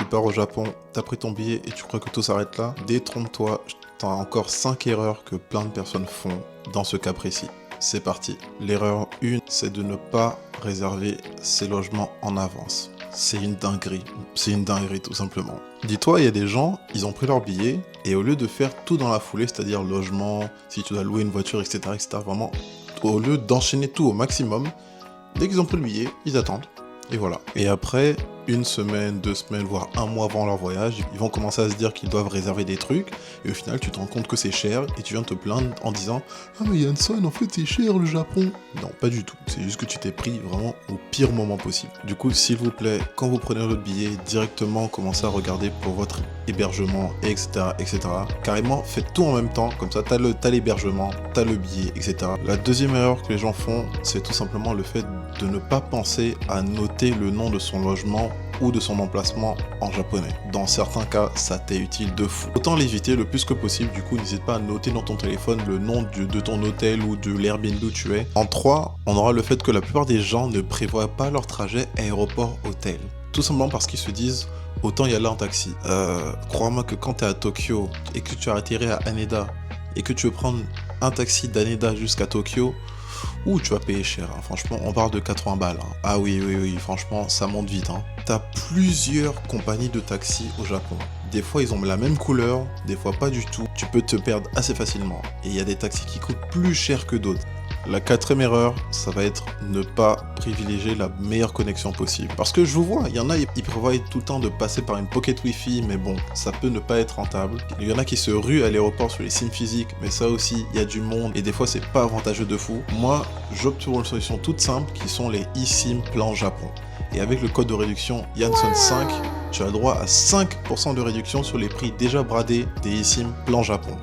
pars au Japon, t'as pris ton billet et tu crois que tout s'arrête là, détrompe-toi, t'as encore 5 erreurs que plein de personnes font dans ce cas précis. C'est parti. L'erreur 1, c'est de ne pas réserver ses logements en avance. C'est une dinguerie tout simplement. Dis-toi, il y a des gens, ils ont pris leur billet et au lieu de faire tout dans la foulée, c'est-à-dire logement, si tu dois louer une voiture, etc., vraiment, au lieu d'enchaîner tout au maximum, dès qu'ils ont pris le billet, ils attendent. Et voilà. Et après, une semaine, 2 semaines, voire un mois avant leur voyage, ils vont commencer à se dire qu'ils doivent réserver des trucs. Et au final, tu te rends compte que c'est cher et tu viens te plaindre en disant « Ah mais Yanson, en fait c'est cher le Japon !» Non, pas du tout. C'est juste que tu t'es pris vraiment au pire moment possible. Du coup, s'il vous plaît, quand vous prenez votre billet, directement commencez à regarder pour votre hébergement, etc., etc. Carrément, faites tout en même temps. Comme ça, t'as l'hébergement, t'as le billet, etc. La deuxième erreur que les gens font, c'est tout simplement le fait de ne pas penser à noter le nom de son logement ou de son emplacement en japonais. Dans certains cas, ça t'est utile de fou. Autant l'éviter le plus que possible, du coup n'hésite pas à noter dans ton téléphone le nom de ton hôtel ou de l'Airbnb où tu es. En 3, on aura le fait que la plupart des gens ne prévoient pas leur trajet aéroport-hôtel. Tout simplement parce qu'ils se disent autant y aller en taxi. Crois-moi que quand tu es à Tokyo et que tu as atterri à Haneda et que tu veux prendre un taxi d'Haneda jusqu'à Tokyo, ou tu vas payer cher, hein. Franchement, on parle de 80 balles. Hein. Ah oui, franchement, ça monte vite. Hein. T'as plusieurs compagnies de taxis au Japon. Des fois, ils ont la même couleur, des fois pas du tout. Tu peux te perdre assez facilement. Et il y a des taxis qui coûtent plus cher que d'autres. La quatrième erreur, ça va être ne pas privilégier la meilleure connexion possible. Parce que je vous vois, il y en a, ils prévoient tout le temps de passer par une pocket wifi, mais bon, ça peut ne pas être rentable. Il y en a qui se ruent à l'aéroport sur les SIM physiques, mais ça aussi, il y a du monde, et des fois, c'est pas avantageux de fou. Moi, j'opte pour une solution toute simple, qui sont les eSIM Plan Japon. Et avec le code de réduction Yanson5, tu as le droit à 5% de réduction sur les prix déjà bradés des eSIM Plan Japon.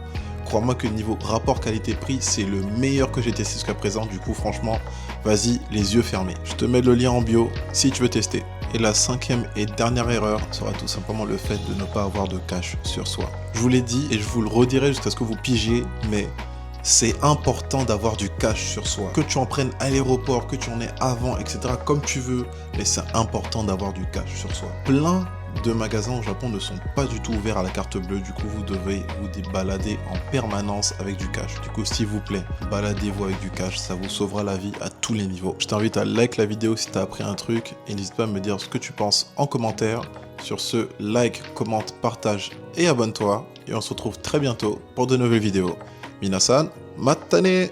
Crois-moi que niveau rapport qualité-prix, c'est le meilleur que j'ai testé jusqu'à présent. Du coup, franchement, vas-y, les yeux fermés. Je te mets le lien en bio si tu veux tester. Et la cinquième et dernière erreur sera tout simplement le fait de ne pas avoir de cash sur soi. Je vous l'ai dit et je vous le redirai jusqu'à ce que vous pigiez, mais c'est important d'avoir du cash sur soi. Que tu en prennes à l'aéroport, que tu en aies avant, etc. comme tu veux, mais c'est important d'avoir du cash sur soi. Plein de magasins au Japon ne sont pas du tout ouverts à la carte bleue, du coup vous devez vous balader en permanence avec du cash. Du coup s'il vous plaît, baladez-vous avec du cash, ça vous sauvera la vie à tous les niveaux. Je t'invite à like la vidéo si tu as appris un truc et n'hésite pas à me dire ce que tu penses en commentaire. Sur ce, like, commente, partage et abonne-toi et on se retrouve très bientôt pour de nouvelles vidéos. Minasan, matane!